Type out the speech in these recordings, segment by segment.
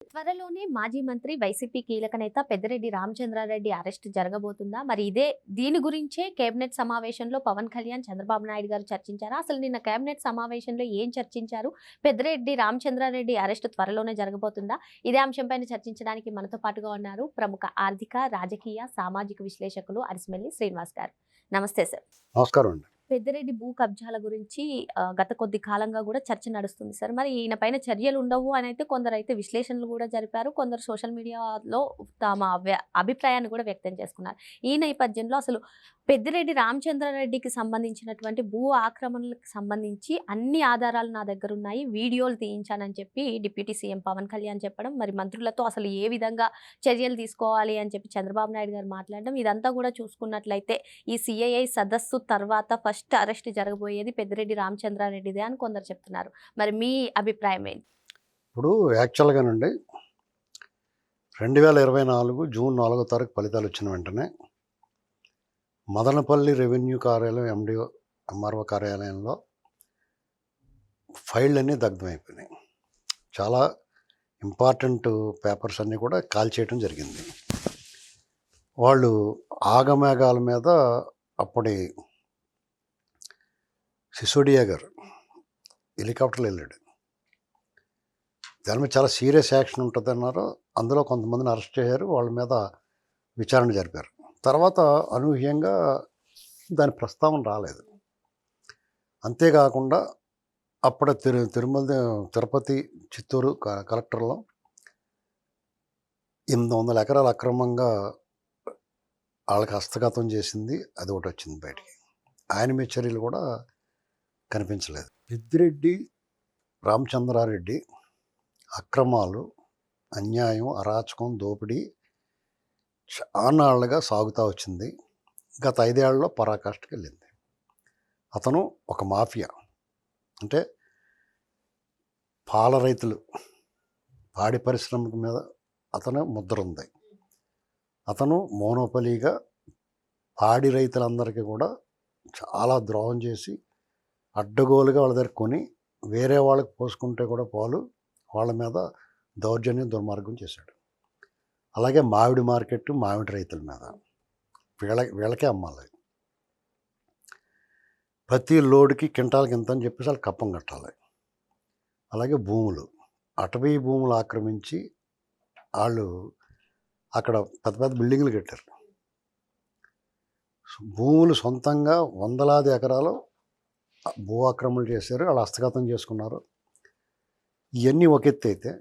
త్వరలోనే మాజీ మంత్రి వైసీపీ కీలక నేత పెద్దిరెడ్డి రామచంద్రారెడ్డి అరెస్ట్ జరగబోతుందా? మరి దీని గురించే కేబినెట్ సమావేశంలో పవన్ కళ్యాణ్, చంద్రబాబు నాయుడు గారు చర్చించారా? అసలు నిన్న కేబినెట్ సమావేశంలో ఏం చర్చించారు? పెద్దిరెడ్డి రామచంద్రారెడ్డి అరెస్ట్ త్వరలోనే జరగబోతుందా? ఇదే అంశంపైన చర్చించడానికి మనతో పాటుగా ఉన్నారు ప్రముఖ ఆర్థిక, రాజకీయ, సామాజిక విశ్లేషకులు అరిసిమెల్లి శ్రీనివాస్ గారు. నమస్తే సార్. నమస్కారం అండి. పెద్దిరెడ్డి భూ కబ్జాల గురించి గత కొద్ది కాలంగా కూడా చర్చ నడుస్తుంది సార్. మరి ఈయన పైన చర్యలు ఉండవు అనైతే కొందరైతే విశ్లేషణలు కూడా జరిపారు. కొందరు సోషల్ మీడియాలో తమ అభిప్రాయాన్ని కూడా వ్యక్తం చేసుకున్నారు. ఈ నేపథ్యంలో అసలు పెద్దిరెడ్డి రామచంద్రారెడ్డికి సంబంధించినటువంటి భూ ఆక్రమణలకు సంబంధించి అన్ని ఆధారాలు నా దగ్గర ఉన్నాయి, వీడియోలు తీయించానని చెప్పి డిప్యూటీ సీఎం పవన్ కళ్యాణ్ చెప్పడం, మరి మంత్రులతో అసలు ఏ విధంగా చర్యలు తీసుకోవాలి అని చెప్పి చంద్రబాబు నాయుడు గారు మాట్లాడడం, ఇదంతా కూడా చూసుకున్నట్లయితే ఈ సిఐఐ సదస్సు తర్వాత ఫస్ట్ అరెస్ట్ జరగబోయేది పెద్దిరెడ్డి రామచంద్రారెడ్డిదే అని కొందరు చెప్తున్నారు. మరి మీ అభిప్రాయం ఏంటి? ఇప్పుడు యాక్చువల్గానండి 2024 జూన్ 4వ తారీఖు ఫలితాలు వచ్చిన వెంటనే మదనపల్లి రెవెన్యూ కార్యాలయం ఎండిఓ ఎంఆర్ఓ కార్యాలయంలో ఫైళ్ళన్నీ దగ్ధమైపోయినాయి. చాలా ఇంపార్టెంట్ పేపర్స్ అన్నీ కూడా కాల్ చేయడం జరిగింది. వాళ్ళు ఆగమేఘాల మీద అప్పటి సిసోడియా గారు హెలికాప్టర్లో వెళ్ళాడు. దాని మీద చాలా సీరియస్ యాక్షన్ ఉంటుంది అన్నారు. అందులో కొంతమందిని అరెస్ట్ చేశారు, వాళ్ళ మీద విచారణ జరిపారు. తర్వాత అనూహ్యంగా దాని ప్రస్తావన రాలేదు. అంతేకాకుండా అప్పుడు తిరుపతి, చిత్తూరు కలెక్టర్లో 800 ఎకరాలు అక్రమంగా వాళ్ళకి హస్తగతం చేసింది, అది ఒకటి వచ్చింది బయటికి. ఆయన మీద చర్యలు కూడా కనిపించలేదు. పెద్దిరెడ్డి రామచంద్రారెడ్డి అక్రమాలు, అన్యాయం, అరాచకం, దోపిడీ చానాళ్ళుగా సాగుతూ వచ్చింది. గత 5 ఏళ్లలో పరాకాష్ఠకి వెళ్ళింది. అతను ఒక మాఫియా. అంటే పాల రైతులు, పాడి పరిశ్రమ మీద అతను ముద్ర ఉంది. అతను మోనోపలీగా పాడి రైతులందరికీ కూడా చాలా ద్రోహం చేసి అడ్డగోలుగా వాళ్ళ దగ్గర కొని వేరే వాళ్ళకి పోసుకుంటే కూడా పాలు వాళ్ళ మీద దౌర్జన్యం, దుర్మార్గం చేశాడు. అలాగే మామిడి మార్కెట్, మామిడి రైతుల మీద వీళ్ళకే అమ్మాలి. ప్రతి లోడుకి కింటాలకి ఇంత అని చెప్పేసి వాళ్ళు కప్పం కట్టాలి. అలాగే భూములు, అటవీ భూములు ఆక్రమించి వాళ్ళు అక్కడ పెద్ద పెద్ద బిల్డింగ్లు కట్టారు. భూములు సొంతంగా వందలాది ఎకరాలు భూ ఆక్రమణలు చేశారు, వాళ్ళు హస్తగతం చేసుకున్నారు. ఇవన్నీ ఒక ఎత్తు అయితే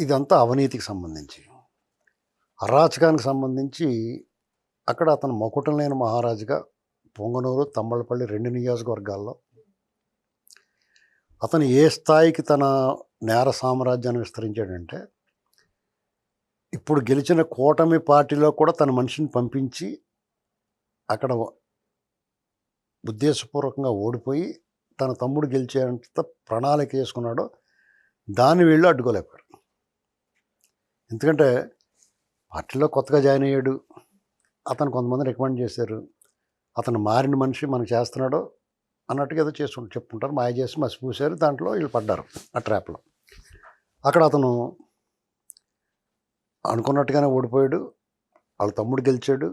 ఇదంతా అవినీతికి సంబంధించి, అరాచకానికి సంబంధించి అక్కడ అతను మకుటం లేని మహారాజుగా పొంగనూరు, తమ్మలపల్లి 2 నియోజకవర్గాల్లో అతను ఏ స్థాయికి తన నేర సామ్రాజ్యాన్ని విస్తరించాడంటే, ఇప్పుడు గెలిచిన కూటమి పార్టీలో కూడా తన మనిషిని పంపించి అక్కడ ఉద్దేశపూర్వకంగా ఓడిపోయి తన తమ్ముడు గెలిచేంత ప్రణాళిక వేసుకున్నాడో దాన్ని వీళ్ళు అడ్డుకోలేపారు. ఎందుకంటే పార్టీలో కొత్తగా జాయిన్ అయ్యాడు, అతను కొంతమంది రికమెండ్ చేశారు, అతను మారిన మనిషి మనకు చేస్తున్నాడో అన్నట్టుగా ఏదో చెప్పుకుంటారు, మాయ చేసి మసిపూసారు. దాంట్లో వీళ్ళు పడ్డారు ఆ ట్రాప్లో. అక్కడ అతను అనుకున్నట్టుగానే ఓడిపోయాడు, వాళ్ళ తమ్ముడు గెలిచాడు.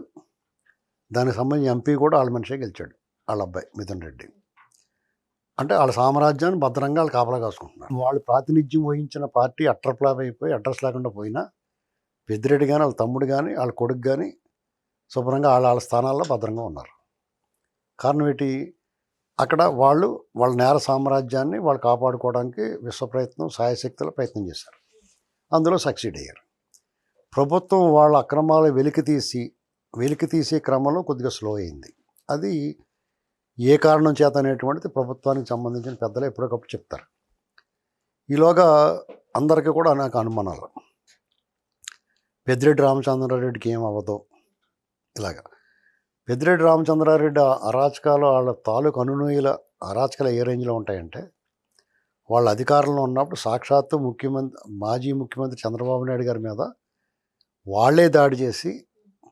దానికి సంబంధించి ఎంపీ కూడా వాళ్ళ మనిషే గెలిచాడు, వాళ్ళ అబ్బాయి మిథున్ రెడ్డి. అంటే వాళ్ళ సామ్రాజ్యాన్ని భద్రంగా వాళ్ళు కాపలా కాసుకుంటున్నారు. వాళ్ళు ప్రాతినిధ్యం వహించిన పార్టీ అట్రప్లాప్ అయిపోయి అడ్రస్ లేకుండా పోయినా పెద్దిరెడ్డి కానీ, వాళ్ళ తమ్ముడు కానీ, వాళ్ళ కొడుకు కానీ శుభ్రంగా వాళ్ళ స్థానాల్లో భద్రంగా ఉన్నారు. కారణం ఏంటి? అక్కడ వాళ్ళ నేర సామ్రాజ్యాన్ని వాళ్ళు కాపాడుకోవడానికి విశ్వప్రయత్నం, సాయశక్తుల ప్రయత్నం చేశారు. అందులో సక్సీడ్ అయ్యారు. ప్రభుత్వం వాళ్ళ అక్రమాలు వెలికి తీసే క్రమంలో కొద్దిగా స్లో అయింది. అది ఏ కారణం చేత అనేటువంటిది ప్రభుత్వానికి సంబంధించిన పెద్దలు ఎప్పటికప్పుడు చెప్తారు. ఈలోగా అందరికీ కూడా అనేక అనుమానాలు. పెద్దిరెడ్డి రామచంద్రారెడ్డికి ఏం అవ్వదో ఇలాగా. పెద్దిరెడ్డి రామచంద్రారెడ్డి అరాచకాలు, వాళ్ళ తాలూకు అనునూయుల అరాచకాలు ఏ రేంజ్లో ఉంటాయంటే, వాళ్ళ అధికారంలో ఉన్నప్పుడు సాక్షాత్తు మాజీ ముఖ్యమంత్రి చంద్రబాబు నాయుడు గారి మీద వాళ్ళే దాడి చేసి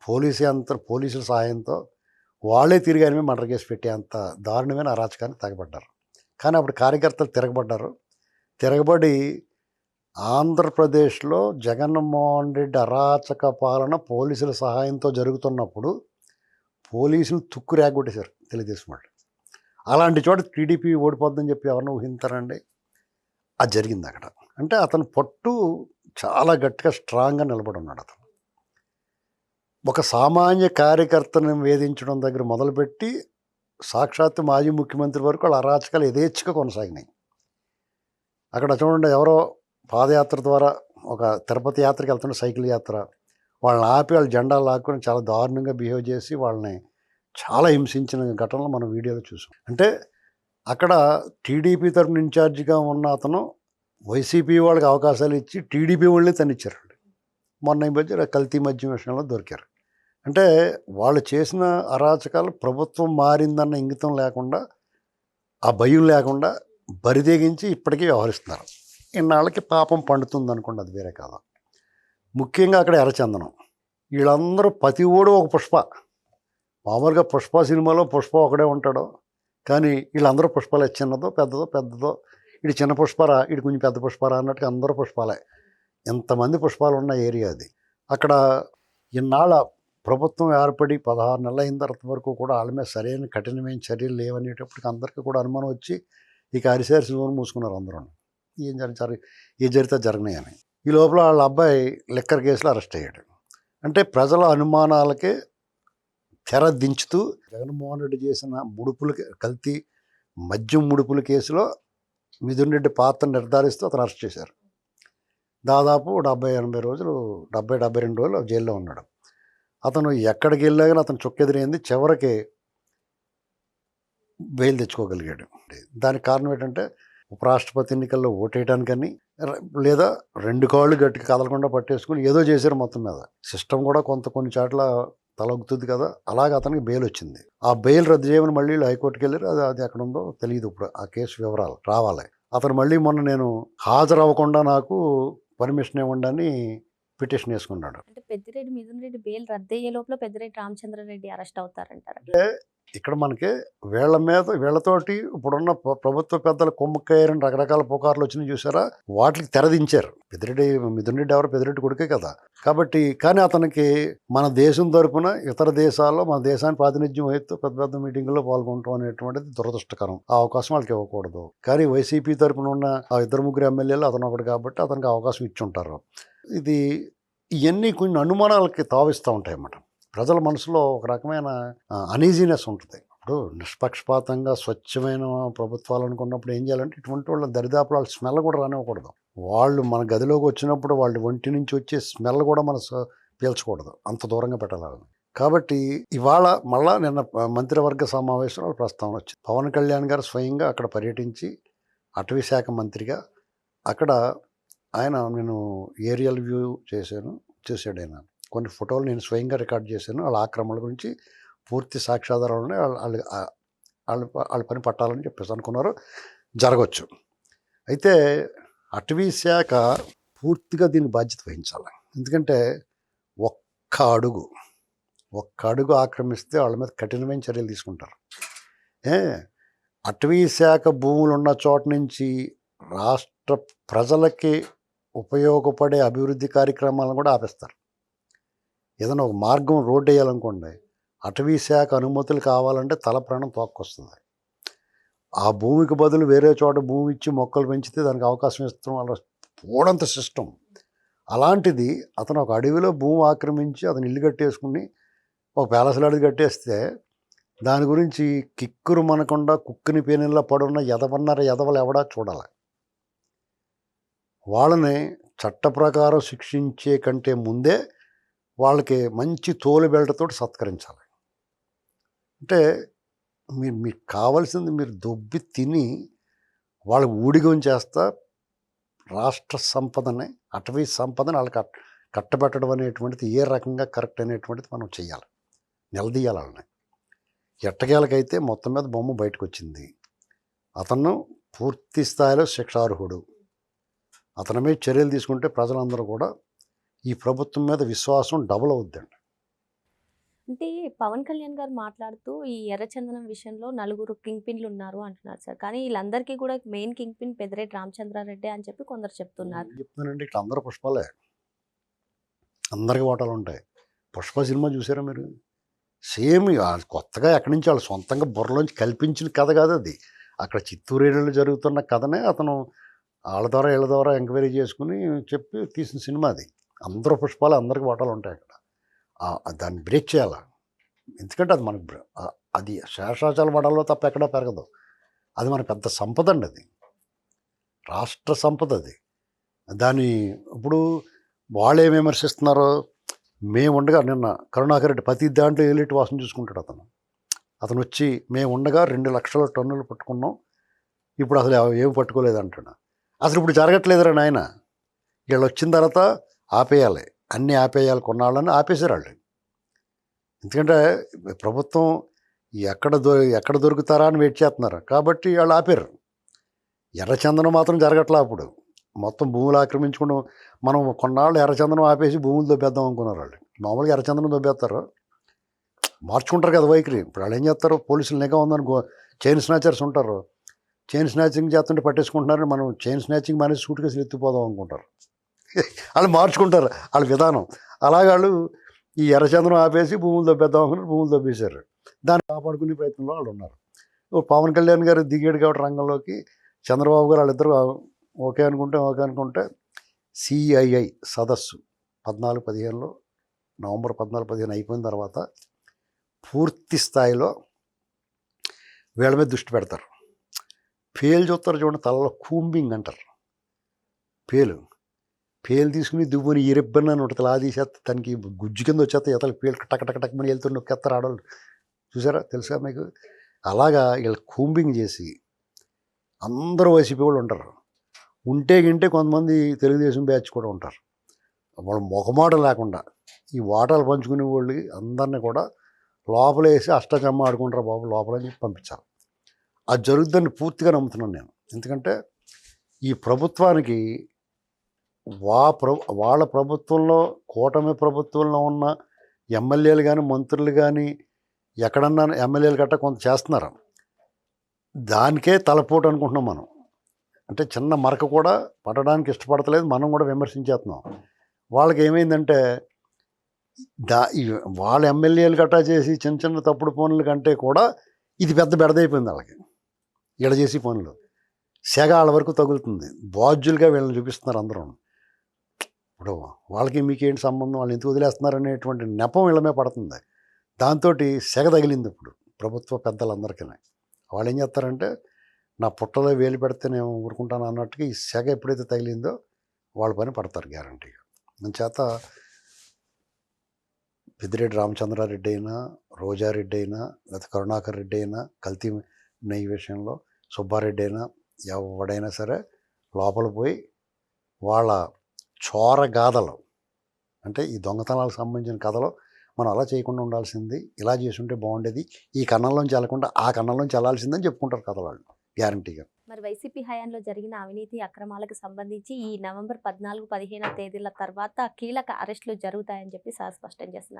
పోలీసుల సహాయంతో వాళ్ళే తిరిగి ఆయన మీద మర్డర్ కేసు పెట్టేంత దారుణమైన అరాచకాన్ని తెగబడ్డారు. కానీ అప్పుడు కార్యకర్తలు తిరగబడి ఆంధ్రప్రదేశ్లో జగన్మోహన్ రెడ్డి అరాచక పాలన పోలీసుల సహాయంతో జరుగుతున్నప్పుడు పోలీసులు తుక్కు రేగొట్టేశారు తెలుగుదేశం వాళ్ళు. అలాంటి చోట టీడీపీ ఓడిపోద్దని చెప్పి ఎవరిని ఊహించారండి? అది జరిగింది అక్కడ. అంటే అతను పట్టు చాలా గట్టిగా స్ట్రాంగ్గా నిలబడి ఉన్నాడు. అతను ఒక సామాన్య కార్యకర్తను వేధించడం దగ్గర మొదలుపెట్టి సాక్షాత్తు మాజీ ముఖ్యమంత్రి వరకు వాళ్ళ అరాచకాలు యథేచ్ఛగా కొనసాగినాయి. అక్కడ చూడండి, ఎవరో పాదయాత్ర ద్వారా ఒక తిరుపతి యాత్రకి వెళ్తున్న సైకిల్ యాత్ర, వాళ్ళని ఆపి వాళ్ళ జెండా లాక్కుని చాలా దారుణంగా బిహేవ్ చేసి వాళ్ళని చాలా హింసించిన ఘటనలు మనం వీడియోలో చూసాం. అంటే అక్కడ టీడీపీ తరఫున ఇన్ఛార్జిగా ఉన్న అతను వైసీపీ వాళ్ళకి అవకాశాలు ఇచ్చి టీడీపీ వాళ్ళని తనిచ్చారండి. మొన్న ఈ మధ్య కల్తీ మద్యం విషయంలో దొరికారు. అంటే వాళ్ళు చేసిన అరాచకాలు ప్రభుత్వం మారిందన్న ఇంగితం లేకుండా, ఆ భయం లేకుండా బరిదెగించి ఇప్పటికీ వ్యవహరిస్తున్నారు. ఇన్నాళ్ళకి పాపం పండుతుంది అనుకోండి, అది వేరే కాదు. ముఖ్యంగా అక్కడ ఎర్రచందనం, వీళ్ళందరూ ప్రతి ఓడు ఒక పుష్ప. మామూలుగా పుష్ప సినిమాలో పుష్ప ఒకడే ఉంటాడు, కానీ వీళ్ళందరూ పుష్పాలే. చిన్నదో పెద్దదో ఇటు చిన్న పుష్పరా, ఇటు కొంచెం పెద్ద పుష్పరా అన్నట్టుగా అందరూ పుష్పాలే. ఎంతమంది పుష్పాలు ఉన్న ఏరియా అది. అక్కడ ఇన్నాళ్ళ ప్రభుత్వం ఏర్పడి 16 నెలలు అయిన తర్వాత వరకు కూడా వాళ్ళ మీద సరైన కఠినమైన చర్యలు లేవనేటప్పటికి అందరికీ కూడా అనుమానం వచ్చి ఇక అరిసేరి నోరు మూసుకున్నారు అందరూ. ఏం జరిగితే జరగనాయని. ఈ లోపల వాళ్ళ అబ్బాయి లిక్కర్ కేసులో అరెస్ట్ అయ్యాడు. అంటే ప్రజల అనుమానాలకే తెర దించుతూ జగన్మోహన్ రెడ్డి చేసిన కల్తీ మద్యం ముడుపుల కేసులో మిథున్ రెడ్డి పాత్ర నిర్ధారిస్తూ అతను అరెస్ట్ చేశారు. దాదాపు 70-80 రోజులు, 72 రోజులు జైల్లో ఉన్నాడు. అతను ఎక్కడికి వెళ్ళా కానీ అతను చుక్కెదిరైంది. చివరికి బెయిల్ తెచ్చుకోగలిగాడు. దానికి కారణం ఏంటంటే ఉపరాష్ట్రపతి ఎన్నికల్లో ఓటేయడానికని, లేదా 2 కాళ్ళు గట్టిగా కదలకుండా పట్టేసుకుని ఏదో చేశారు. మొత్తం మీద సిస్టమ్ కూడా కొన్ని చోట్ల తలొగ్గుతుంది కదా, అలాగే అతనికి బెయిల్ వచ్చింది. ఆ బెయిల్ రద్దు చేయమని మళ్ళీ హైకోర్టుకి వెళ్ళారు. అది ఎక్కడ ఉందో తెలియదు. ఇప్పుడు ఆ కేసు వివరాలు రావాలి. అతను మళ్ళీ మొన్న నేను హాజరవ్వకుండా నాకు పర్మిషన్ ఇవ్వండి అని పిటిషన్ వేసుకున్నాడు. అంటే పెద్దిరెడ్డి మిథున్ రెడ్డి బెయిల్ రద్దయ్యే లోపల పెద్దిరెడ్డి రామచంద్రారెడ్డి అరెస్ట్ అవుతారంటారు. అంటే ఇక్కడ మనకి వీళ్ళతోటి ఇప్పుడున్న ప్రభుత్వ పెద్దల కుమ్మక్కయ్యారని రకరకాల పుకార్లు వచ్చినాయి చూసారా, వాటికి తెరదించారు. మిథున్ రెడ్డి ఎవరు? పెద్దిరెడ్డి కొడుకే కదా. కాబట్టి కానీ అతనికి మన దేశం తరపున ఇతర దేశాల్లో మన దేశాన్ని ప్రాతినిధ్యం వహిస్తూ పెద్ద పెద్ద మీటింగుల్లో పాల్గొనడం అనేటువంటిది దురదృష్టకరం. ఆ అవకాశం వాళ్ళకి ఇవ్వకూడదు. కానీ వైసీపీ తరపున ఉన్న ఆ 2-3 ఎమ్మెల్యేలు అతను ఒకటి కాబట్టి అతనికి అవకాశం ఇచ్చి ఉంటారు. ఇవన్నీ కొన్ని అనుమానాలకి తావిస్తూ ఉంటాయి అన్నమాట. ప్రజల మనసులో ఒక రకమైన అనీజీనెస్ ఉంటుంది. ఇప్పుడు నిష్పక్షపాతంగా స్వచ్ఛమైన ప్రభుత్వాలు అనుకున్నప్పుడు ఏం చేయాలంటే ఇటువంటి వాళ్ళ దరిదాపులు వాళ్ళ స్మెల్ కూడా రానివ్వకూడదు. వాళ్ళు మన గదిలోకి వచ్చినప్పుడు వాళ్ళ ఒంటి నుంచి వచ్చే స్మెల్ కూడా మనం పీల్చకూడదు. అంత దూరంగా పెట్టాలి. కాబట్టి ఇవాళ మళ్ళా నిన్న మంత్రివర్గ సమావేశంలో ప్రస్తావన వచ్చింది. పవన్ కళ్యాణ్ గారు స్వయంగా అక్కడ పర్యటించి అటవీ శాఖ మంత్రిగా అక్కడ నేను ఏరియల్ వ్యూ చేశాడు ఆయన. కొన్ని ఫోటోలు నేను స్వయంగా రికార్డ్ చేశాను. వాళ్ళ ఆక్రమణల గురించి పూర్తి సాక్ష్యాధారాలు వాళ్ళ పని పట్టాలని చెప్పేసి అనుకున్నారు. జరగవచ్చు. అయితే అటవీ శాఖ పూర్తిగా దీనికి బాధ్యత వహించాలి. ఎందుకంటే ఒక్క అడుగు ఆక్రమిస్తే వాళ్ళ మీద కఠినమైన చర్యలు తీసుకుంటారు. అటవీ శాఖ భూములు ఉన్న చోట నుంచి రాష్ట్ర ప్రజలకి ఉపయోగపడే అభివృద్ధి కార్యక్రమాలను కూడా ఆపేస్తారు. ఏదైనా ఒక మార్గం రోడ్డు వేయాలనుకోండి, అటవీ శాఖ అనుమతులు కావాలంటే తల ప్రాణం తోక్కొస్తుంది. ఆ భూమికి బదులు వేరే చోట భూమి ఇచ్చి మొక్కలు పెంచితే దానికి అవకాశం ఇస్తాం వాళ్ళ పోడంత సిస్టమ్. అలాంటిది అతను ఒక అడవిలో భూమి ఆక్రమించి అతను ఇల్లు కట్టేసుకుని ఒక ప్యాలెస్ లాంటిది కట్టేస్తే దాని గురించి కిక్కురు మనకుండా కుక్కుని పేనెల్లా పడున్న ఎదవలు ఎవడా చూడాలి. వాళ్ళని చట్ట ప్రకారం శిక్షించే కంటే ముందే వాళ్ళకి మంచి తోలు బెల్టతో సత్కరించాలి. అంటే మీకు కావాల్సింది మీరు దొబ్బి తిని వాళ్ళకి ఊడిగం చేస్తా రాష్ట్ర సంపదని, అటవీ సంపదని వాళ్ళకి కట్టబెట్టడం అనేటువంటిది ఏ రకంగా కరెక్ట్ అనేటువంటిది మనం చేయాలి, నిలదీయాలి వాళ్ళని. ఎట్టకేలకైతే మొత్తం మీద బొమ్మ బయటకు వచ్చింది. అతను పూర్తి స్థాయిలో శిక్షార్హుడు. అతని మీద చర్యలు తీసుకుంటే ప్రజలందరూ కూడా ఈ ప్రభుత్వం మీద విశ్వాసం డబుల్ అవుద్దండి. అంటే పవన్ కళ్యాణ్ గారు మాట్లాడుతూ ఈ ఎర్రచందనం విషయంలో నలుగురు కింగ్ పిన్లు ఉన్నారు అంటున్నారు సార్. కానీ వీళ్ళందరికీ కూడా main kingpin Peddireddy Ramachandra Reddy అని చెప్పి కొందరు చెప్తున్నారు. చెప్తున్నానండి ఇక్కడ అందరూ పుష్పాలే, అందరికి ఓటాలు ఉంటాయి. పుష్ప సినిమా చూసారా మీరు? సేమ్ కొత్తగా ఎక్కడి నుంచి వాళ్ళు సొంతంగా బుర్రలోంచి కల్పించిన కథ కాదు అది. అక్కడ చిత్తూరు ఏరియాలో జరుగుతున్న కథనే అతను వాళ్ళ ద్వారా వీళ్ళ ద్వారా ఎంక్వైరీ చేసుకుని చెప్పి తీసిన సినిమా అది. అందరూ పుష్పాలు, అందరికి ఓటాలు ఉంటాయి అక్కడ. దాన్ని బ్రేక్ చేయాలి. ఎందుకంటే అది మనకు అది శేషాచల వడాల్లో తప్ప ఎక్కడా పెరగదు. అది మన పెద్ద సంపద అండి, అది రాష్ట్ర సంపద అది. దాన్ని ఇప్పుడు వాళ్ళే విమర్శిస్తున్నారో, మేము ఉండగా నిన్న కరుణాకర్ రెడ్డి ప్రతి దాంట్లో ఏలిటి వాసన చూసుకుంటాడు అతను. అతను వచ్చి మేము ఉండగా 2 లక్షల టన్నులు పట్టుకున్నాం, ఇప్పుడు అసలు ఏమి పట్టుకోలేదు అంటాడు. అసలు ఇప్పుడు జరగట్లేదురా నాయన, వీళ్ళు వచ్చిన తర్వాత ఆపేయాలి, అన్నీ ఆపేయాలి, కొన్నాళ్ళని ఆపేశారు వాళ్ళు. ఎందుకంటే ప్రభుత్వం ఎక్కడ దొరుకుతారా అని వెయిట్ చేస్తున్నారు కాబట్టి వాళ్ళు ఆపారు. ఎర్రచందనం మాత్రం జరగట్లా. అప్పుడు మొత్తం భూములు ఆక్రమించుకుని మనం కొన్నాళ్ళు ఎర్రచందనం ఆపేసి భూములు దొబ్బేద్దాం అనుకున్నారు వాళ్ళు. మామూలుగా ఎర్రచందనం దొబ్బేస్తారు, మార్చుకుంటారు కదా వైఖరి. ఇప్పుడు వాళ్ళు ఏం చేస్తారు, పోలీసులు నిఘా ఉందని చైన్ స్నాచర్స్ ఉంటారు, చైన్ స్నాచింగ్ చేస్తుంటే పట్టేసుకుంటున్నారు, మనం చైన్ స్నాచింగ్ మానేసి సూట్ కేసులు ఎత్తిపోదాం అనుకుంటారు. వాళ్ళు మార్చుకుంటారు వాళ్ళ విధానం. అలాగే వాళ్ళు ఈ ఎర్రచందనం ఆపేసి భూములు దొబ్బేద్దాం అనుకున్నారు, భూములు దొబ్బేశారు. దాన్ని కాపాడుకునే ప్రయత్నంలో వాళ్ళు ఉన్నారు. పవన్ కళ్యాణ్ గారు దిగాడు కాబట్టి రంగంలోకి, చంద్రబాబు గారు వాళ్ళిద్దరూ ఓకే అనుకుంటే సిఐఐ సదస్సు 14-15లో, నవంబర్ 14-15 అయిపోయిన తర్వాత పూర్తి స్థాయిలో వీళ్ళ మీద దృష్టి పెడతారు. పేలు చూస్తారు చూడండి, తలలో కూంబింగ్ అంటారు. పేలు తీసుకుని దువ్వుని ఇరెబ్బని అని ఉంటుంది, అలా తీసేస్తే తనకి గుజ్జు కింద వచ్చేస్తే ఇతలకు పేలు టక్ వెళ్తున్న నొక్కేస్తారు ఆడవాళ్ళు. చూసారా, తెలుసా మీకు? అలాగా వీళ్ళు కూంబింగ్ చేసి అందరూ వైసీపీ వాళ్ళు ఉంటారు. గింటే కొంతమంది తెలుగుదేశం బ్యాచ్ కూడా ఉంటారు. వాళ్ళు మొఖమాట లేకుండా ఈ వాటాలు పంచుకునే వాళ్ళు అందరినీ కూడా లోపలేసి అష్టచమ్మ ఆడుకుంటారు బాబు లోపల అని చెప్పి పంపించాలి. అది జరుగుతుందని పూర్తిగా నమ్ముతున్నాను నేను. ఎందుకంటే ఈ ప్రభుత్వానికి వాళ్ళ ప్రభుత్వంలో, కూటమి ప్రభుత్వంలో ఉన్న ఎమ్మెల్యేలు కానీ మంత్రులు కానీ ఎక్కడన్నా ఎమ్మెల్యేలు గట్రా కొంత చేస్తున్నారు, దానికే తలపోటు అనుకుంటున్నాం మనం. అంటే చిన్న మరక కూడా పడడానికి ఇష్టపడతలేదు, మనం కూడా విమర్శించేస్తున్నాం. వాళ్ళకి ఏమైందంటే వాళ్ళ ఎమ్మెల్యేలు గట్రా చేసి చిన్న తప్పుడు పనుల కంటే కూడా ఇది పెద్ద బెడదైపోయింది వాళ్ళకి. వీళ్ళ చేసి పనులు సెగ వాళ్ళ వరకు తగులుతుంది. బాధ్యులుగా వీళ్ళని చూపిస్తున్నారు అందరూ. ఇప్పుడు వాళ్ళకి మీకేంటి సంబంధం, వాళ్ళు ఎందుకు వదిలేస్తున్నారు అనేటువంటి నెపం వీళ్ళ మీద పడుతుంది. దాంతో సెగ తగిలింది ఇప్పుడు ప్రభుత్వ పెద్దలందరికీ. వాళ్ళు ఏం చేస్తారంటే, నా పుట్టలో వేలు పెడితే నేను ఊరుకుంటాను అన్నట్టుగా ఈ సెగ ఎప్పుడైతే తగిలిందో వాళ్ళ పని పడతారు గ్యారంటీగా. అందుచేత పెద్దిరెడ్డి రామచంద్రారెడ్డి అయినా, రోజారెడ్డి అయినా, లేకపోతే కరుణాకర్ రెడ్డి అయినా, కల్తీ నెయ్యి విషయంలో సుబ్బారెడ్డి అయినా, ఎవడైనా సరే లోపల పోయి వాళ్ళ చోర గాథలు, అంటే ఈ దొంగతనాలకు సంబంధించిన కథలో మనం అలా చేయకుండా ఉండాల్సింది, ఇలా చేసి ఉంటే బాగుండేది, ఈ కన్నంలోంచి వెళ్ళకుండా ఆ కన్నంలోంచి వెళ్ళాల్సిందని చెప్పుకుంటారు కథ వాళ్ళు గ్యారంటీగా. మరి వైసీపీ హయాంలో జరిగిన అవినీతి అక్రమాలకు సంబంధించి ఈ నవంబర్ 14-15 తేదీల తర్వాత కీలక అరెస్టులు జరుగుతాయని చెప్పి సార్ స్పష్టం చేస్తున్నారు.